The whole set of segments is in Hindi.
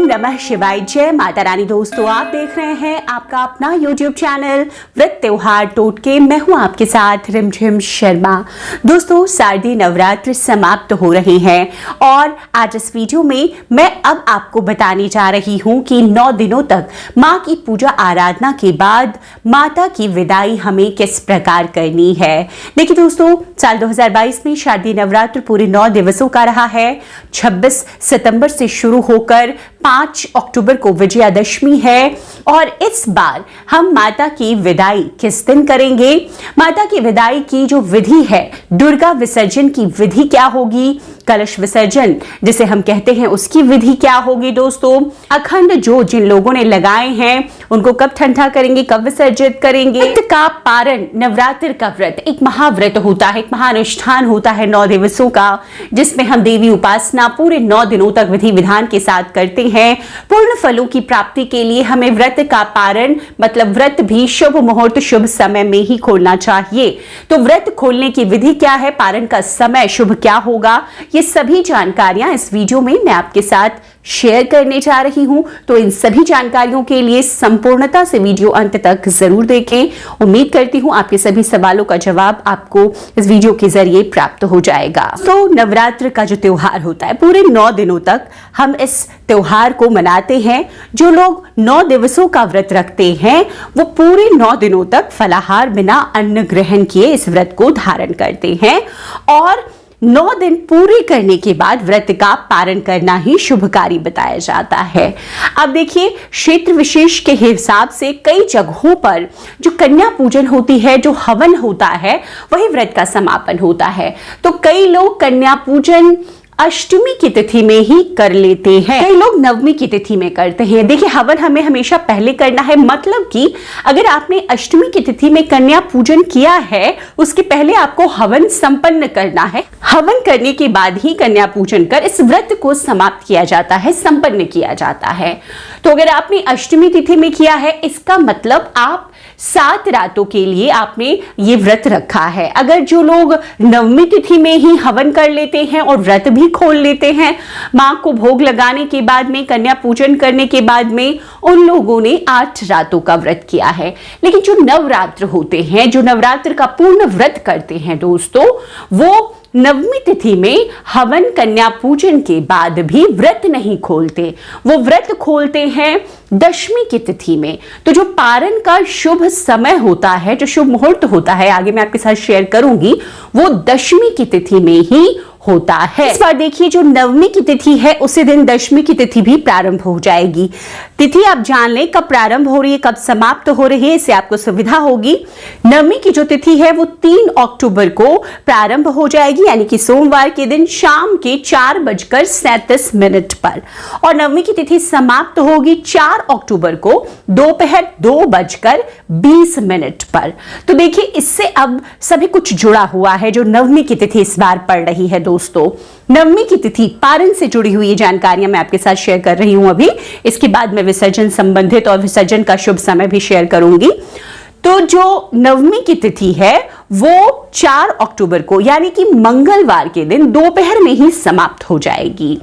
ओम नमः शिवाय। जय माता रानी। दोस्तों, आप देख रहे हैं आपका अपना YouTube चैनल व्रत त्योहार टोटके। मैं हूं आपके साथ रिमझिम शर्मा। दोस्तों, शारदीय नवरात्र समाप्त हो रहे हैं और आज इस वीडियो में मैं अब आपको बताने जा रही हूं कि 9 दिनों तक मां की पूजा आराधना के बाद माता की विदाई हमें किस प्रकार करनी है। देखिए दोस्तों, साल 2022 में शारदीय नवरात्र पूरे 9 दिवसों का रहा है। 26 सितंबर से शुरू होकर 5 अक्टूबर को विजयादशमी है और इस बार हम माता की विदाई किस दिन करेंगे। माता की विदाई की जो विधि है, दुर्गा विसर्जन की विधि क्या होगी, कलश विसर्जन जिसे हम कहते हैं उसकी विधि क्या होगी। दोस्तों, अखंड जो जिन लोगों ने लगाए हैं उनको कब ठंडा करेंगे, कब विसर्जित करेंगे। व्रत का पारण, नवरात्र का व्रत एक महाव्रत होता है, एक महानुष्ठान होता है 9 दिवसों का, जिसमें हम देवी उपासना पूरे 9 दिनों तक विधि विधान के साथ करते हैं। पूर्ण फलों की प्राप्ति के लिए हमें व्रत का पारण मतलब व्रत भी शुभ मुहूर्त शुभ समय में ही खोलना चाहिए। तो व्रत खोलने की विधि क्या है, पारण का समय शुभ क्या होगा, ये सभी जानकारियां इस वीडियो में मैं आपके साथ शेयर करने जा रही हूं। तो इन सभी जानकारियों के लिए संपूर्णता से वीडियो अंत तक जरूर देखें। उम्मीद करती हूं आपके सभी सवालों का जवाब आपको इस वीडियो के जरिए प्राप्त हो जाएगा। तो नवरात्र का जो त्योहार होता है, पूरे 9 दिनों तक हम इस त्योहार को मनाते हैं। जो लोग 9 दिवसों का व्रत रखते हैं वो पूरे 9 दिनों तक फलाहार बिना अन्न ग्रहण किए इस व्रत को धारण करते हैं और 9 दिन पूरे करने के बाद व्रत का पारण करना ही शुभकारी बताया जाता है। अब देखिए, क्षेत्र विशेष के हिसाब से कई जगहों पर जो कन्या पूजन होती है, जो हवन होता है, वही व्रत का समापन होता है। तो कई लोग कन्या पूजन अष्टमी की तिथि में ही कर लेते हैं, कई लोग नवमी की तिथि में करते हैं। देखिए, हवन हमें हमेशा पहले करना है, मतलब कि अगर आपने अष्टमी की तिथि में कन्या पूजन किया है उसके पहले आपको हवन संपन्न करना है। हवन करने के बाद ही कन्या पूजन कर इस व्रत को समाप्त किया जाता है, संपन्न किया जाता है। तो अगर आपने अष्टमी तिथि में किया है, इसका मतलब आप 7 रातों के लिए आपने ये व्रत रखा है। अगर जो लोग नवमी तिथि में ही हवन कर लेते हैं और व्रत भी खोल लेते हैं, मां को भोग लगाने के बाद में, कन्या पूजन करने के बाद में, उन लोगों ने 8 रातों का व्रत किया है। लेकिन जो नवरात्र होते हैं, जो नवरात्र का पूर्ण व्रत करते हैं दोस्तों, वो नवमी तिथि में हवन कन्या पूजन के बाद भी व्रत नहीं खोलते, वो व्रत खोलते हैं दशमी की तिथि में। तो जो पारण का शुभ समय होता है, जो शुभ मुहूर्त होता है, आगे मैं आपके साथ शेयर करूंगी, वो दशमी की तिथि में ही होता है। इस बार देखिए, जो नवमी की तिथि है उसी दिन दशमी की तिथि भी प्रारंभ हो जाएगी। तिथि आप जान लें कब प्रारंभ हो रही है, कब समाप्त हो रही है, इससे आपको सुविधा होगी। नवमी की जो तिथि है वो 3 अक्टूबर को प्रारंभ हो जाएगी, यानी कि सोमवार के दिन शाम के 4:37 पर, और नवमी की तिथि समाप्त होगी 4 अक्टूबर को दोपहर 2:20 पर। तो देखिए, इससे अब सभी कुछ जुड़ा हुआ है जो नवमी की तिथि इस बार पड़ रही है। दोस्तों, नवमी की तिथि पारण से जुड़ी हुई जानकारियां मैं आपके साथ शेयर कर रही हूं अभी। इसके बाद मैं विसर्जन संबंधित और विसर्जन का शुभ समय भी शेयर करूंगी। तो जो नवमी की तिथि है वो 4 अक्टूबर को, यानी कि मंगलवार के दिन दोपहर में ही समाप्त हो जाएगी।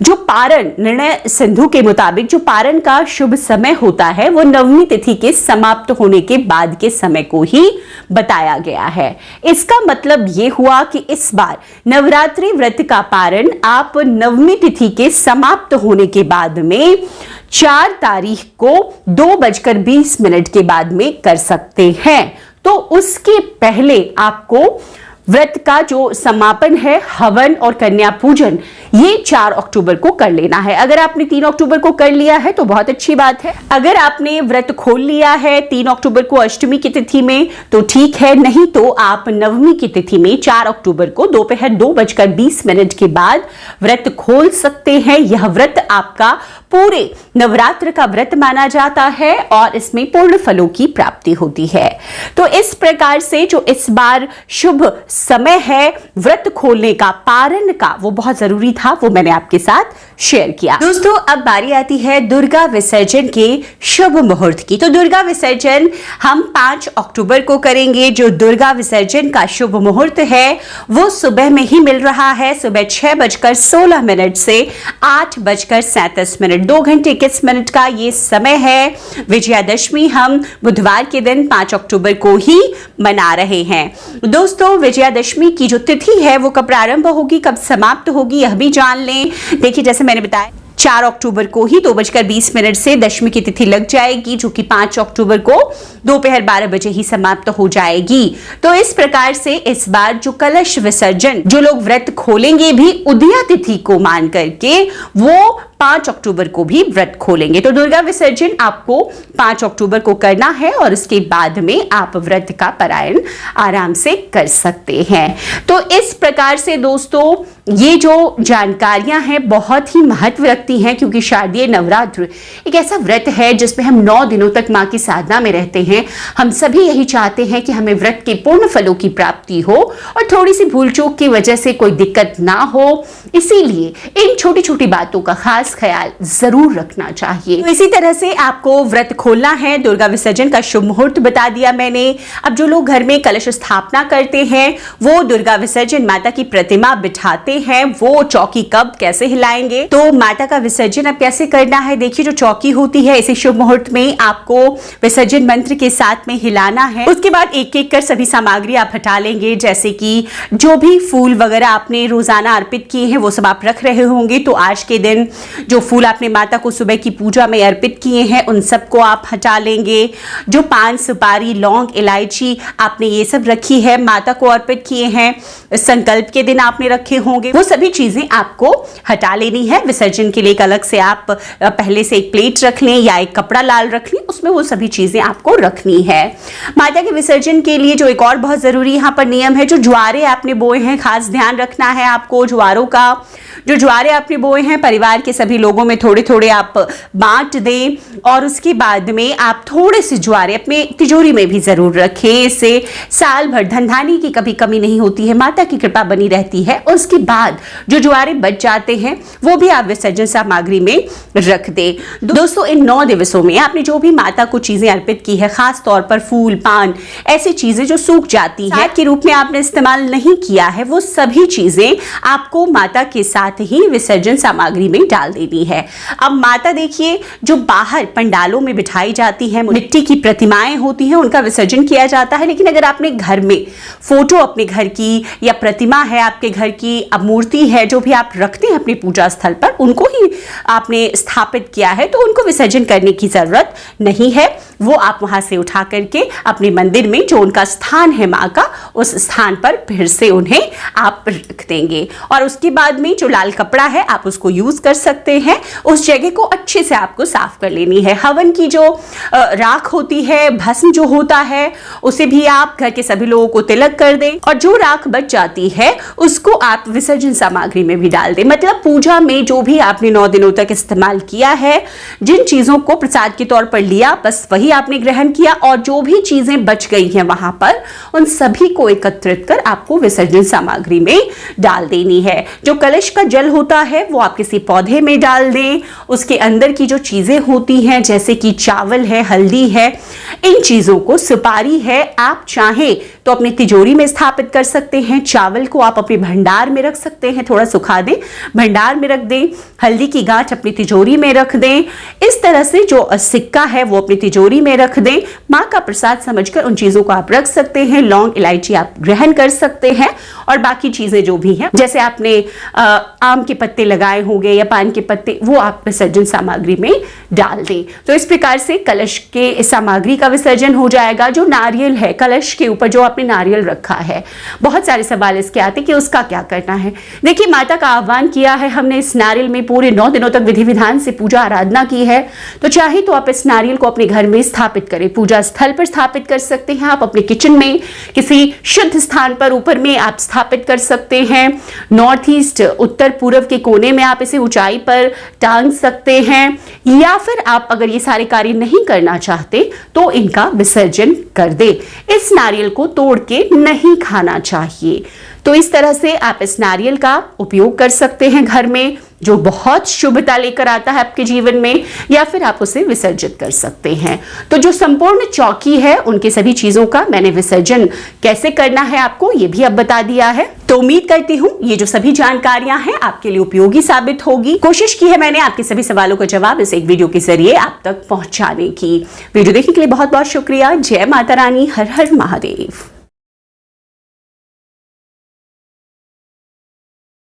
जो पारण निर्णय सिंधु के मुताबिक जो पारण का शुभ समय होता है वो नवमी तिथि के समाप्त होने के बाद के समय को ही बताया गया है। इसका मतलब ये हुआ कि इस बार नवरात्रि व्रत का पारण आप नवमी तिथि के समाप्त होने के बाद में 4 तारीख को 2:20 के बाद में कर सकते हैं। तो उसके पहले आपको व्रत का जो समापन है, हवन और कन्या पूजन, ये 4 अक्टूबर को कर लेना है। अगर आपने 3 अक्टूबर को कर लिया है तो बहुत अच्छी बात है। अगर आपने व्रत खोल लिया है 3 अक्टूबर को अष्टमी की तिथि में तो ठीक है, नहीं तो आप नवमी की तिथि में 4 अक्टूबर को दोपहर 2:20 के बाद व्रत खोल सकते हैं। यह व्रत आपका पूरे नवरात्र का व्रत माना जाता है और इसमें पूर्ण फलों की प्राप्ति होती है। तो इस प्रकार से जो इस बार शुभ समय है व्रत खोलने का, पारण का, वो बहुत जरूरी था, वो मैंने आपके साथ शेयर किया। दोस्तों, अब बारी आती है दुर्गा विसर्जन के शुभ मुहूर्त की। तो दुर्गा विसर्जन हम 5 अक्टूबर को करेंगे। जो दुर्गा विसर्जन का शुभ मुहूर्त है वो सुबह में ही मिल रहा है, सुबह 6:16 से 8:37 मिनट 2 घंटे 21 मिनट का ये समय है। विजयादशमी हम बुधवार के दिन 5 अक्टूबर को ही मना रहे हैं। दोस्तों, विजयादशमी की जो तिथि है वो कब प्रारंभ होगी, कब समाप्त होगी, यह भी जान लें। देखिए, जैसे मैंने बताया 4 अक्टूबर को ही 2:20 से दशमी की तिथि लग जाएगी, जो कि 5 अक्टूबर को दोपहर 12 बजे ही समाप्त हो जाएगी। तो इस प्रकार से इस बार जो कलश विसर्जन, जो लोग व्रत खोलेंगे भी उदया तिथि को मान करके, वो 5 अक्टूबर को भी व्रत खोलेंगे। तो दुर्गा विसर्जन आपको 5 अक्टूबर को करना है और उसके बाद में आप व्रत का पारायण आराम से कर सकते हैं। तो इस प्रकार से दोस्तों, ये जो जानकारियां हैं बहुत ही महत्व रखती हैं, क्योंकि शारदीय नवरात्र एक ऐसा व्रत है जिसमें हम 9 दिनों तक मां की साधना में रहते हैं। हम सभी यही चाहते हैं कि हमें व्रत के पूर्ण फलों की प्राप्ति हो और थोड़ी सी भूल चूक की वजह से कोई दिक्कत ना हो। इसीलिए इन छोटी छोटी बातों का खास ख्याल जरूर रखना चाहिए। तो इसी तरह से आपको व्रत खोलना है। दुर्गा विसर्जन का शुभ मुहूर्त बता दिया मैंने। अब जो लोग घर में कलश स्थापना करते हैं, वो दुर्गा विसर्जन माता की प्रतिमा बिठाते हैं, वो चौकी कब कैसे हिलाएंगे, तो माता का विसर्जन अब कैसे करना है। देखिए, जो चौकी होती है इसी शुभ मुहूर्त में आपको विसर्जन मंत्र के साथ में हिलाना है। उसके बाद एक एक कर सभी सामग्री आप हटा लेंगे, जैसे कि जो भी फूल वगैरह आपने रोजाना अर्पित किए हैं वो सब आप रख रहे होंगे। तो आज के दिन जो फूल आपने माता को सुबह की पूजा में अर्पित किए हैं उन सबको आप हटा लेंगे। जो पान, सुपारी, लौंग, इलायची आपने ये सब रखी है, माता को अर्पित किए हैं, संकल्प के दिन आपने रखे होंगे, वो सभी चीजें आपको हटा लेनी है। विसर्जन के लिए एक अलग से आप पहले से एक प्लेट रख लें या एक कपड़ा लाल रख लें, उसमें वो सभी चीजें आपको रखनी है। माता के विसर्जन के लिए जो एक और बहुत जरूरी यहाँ पर नियम है, जो ज्वारे आपने बोए हैं, खास ध्यान रखना है आपको ज्वारों का। जो ज्वारे आपने बोए हैं परिवार के सभी लोगों में थोड़े थोड़े आप बांट दें और उसके बाद में आप थोड़े से ज्वारे अपने तिजोरी में भी जरूर रखें। इससे साल भर धन धान्य की कभी कमी नहीं होती है, माता की कृपा बनी रहती है। उसके बाद जो ज्वारे बच जाते हैं वो भी आप विसर्जन सामग्री में रख दें। दोस्तों, इन 9 दिवसों में आपने जो भी माता को चीजें अर्पित की है, खास तौर पर फूल, पान, ऐसी चीजें जो सूख जाती है के रूप में आपने इस्तेमाल नहीं किया है, वो सभी चीजें आपको माता के साथ ही विसर्जन सामग्री में डाल देनी है। अब माता देखिए, जो बाहर पंडालों में बिठाई जाती है, मिट्टी की प्रतिमाएं होती हैं, उनका विसर्जन किया जाता है। लेकिन अगर आपने घर में फोटो अपने घर की या प्रतिमा है आपके घर की, अब मूर्ति है, जो भी आप रखते हैं अपने पूजा स्थल पर, उनको ही आपने स्थापित किया है, तो उनको विसर्जन करने की जरूरत नहीं है। वो आप वहां से उठा करके अपने मंदिर में जो उनका स्थान है मां का, उस स्थान पर फिर से उन्हें आप रख देंगे। और उसके बाद में जो लाल कपड़ा है आप उसको यूज कर सकते हैं। उस जगह को अच्छे से आपको साफ कर लेनी है। हवन की जो राख होती है, भस्म जो होता है, उसे भी आप घर के सभी लोगों को तिलक कर दें और जो राख बच जाती है उसको आप विसर्जन सामग्री में भी डाल दें। मतलब पूजा में जो भी आपने 9 दिनों तक इस्तेमाल किया है, जिन चीजों को प्रसाद के तौर पर लिया, बस वही आपने ग्रहण किया और जो भी चीजें बच गई हैं वहां पर, उन सभी को एकत्रित कर आपको विसर्जन सामग्री में डाल देनी है। जो कलश का जल होता है वो आप किसी पौधे में डाल दें। उसके अंदर की जो चीजें होती हैं, जैसे कि चावल है, हल्दी है, इन चीजों को, सुपारी है, आप चाहें तो अपनी तिजोरी में स्थापित कर सकते हैं। चावल को आप अपने भंडार में रख सकते हैं, थोड़ा सुखा दें, भंडार में रख दें। हल्दी की गांठ अपनी तिजोरी में रख दें। इस तरह से जो सिक्का है वो अपनी तिजोरी में रख दें। मां का प्रसाद समझकर उन चीजों को आप रख सकते हैं। लौंग, इलायची आप ग्रहण कर सकते हैं और बाकी चीजें जो भी हैं, जैसे आपने आम के पत्ते लगाए होंगे या पान के पत्ते, वो आप विसर्जन सामग्री में डाल दें। तो इस प्रकार से कलश के सामग्री का विसर्जन हो जाएगा। जो नारियल है, कलश के ऊपर जो आपने नारियल रखा है, बहुत सारे सवाल इसके आते कि उसका क्या करना है। देखिए, माता का आह्वान किया है हमने, इस नारियल में पूरे 9 दिनों तक विधि विधान से पूजा आराधना की है, तो चाहे तो आप इस नारियल को अपने घर में स्थापित करें, पूजा स्थल पर स्थापित कर सकते हैं। आप अपने किचन में किसी शुद्ध स्थान पर ऊपर में आप स्थापित कर सकते हैं। नॉर्थ ईस्ट, उत्तर पूर्व के कोने में आप इसे ऊंचाई पर टांग सकते हैं, या फिर आप अगर ये सारे कार्य नहीं करना चाहते तो इनका विसर्जन कर दे। इस नारियल को तोड़ के नहीं खाना चाहिए। तो इस तरह से आप इस नारियल का उपयोग कर सकते हैं घर में, जो बहुत शुभता लेकर आता है आपके जीवन में, या फिर आप उसे विसर्जित कर सकते हैं। तो जो संपूर्ण चौकी है उनके सभी चीजों का मैंने विसर्जन कैसे करना है आपको ये भी अब बता दिया है। तो उम्मीद करती हूँ ये जो सभी जानकारियां हैं आपके लिए उपयोगी साबित होगी। कोशिश की है मैंने आपके सभी सवालों का जवाब इस एक वीडियो के जरिए आप तक पहुंचाने की। वीडियो देखने के लिए बहुत बहुत शुक्रिया। जय माता रानी, हर हर महादेव।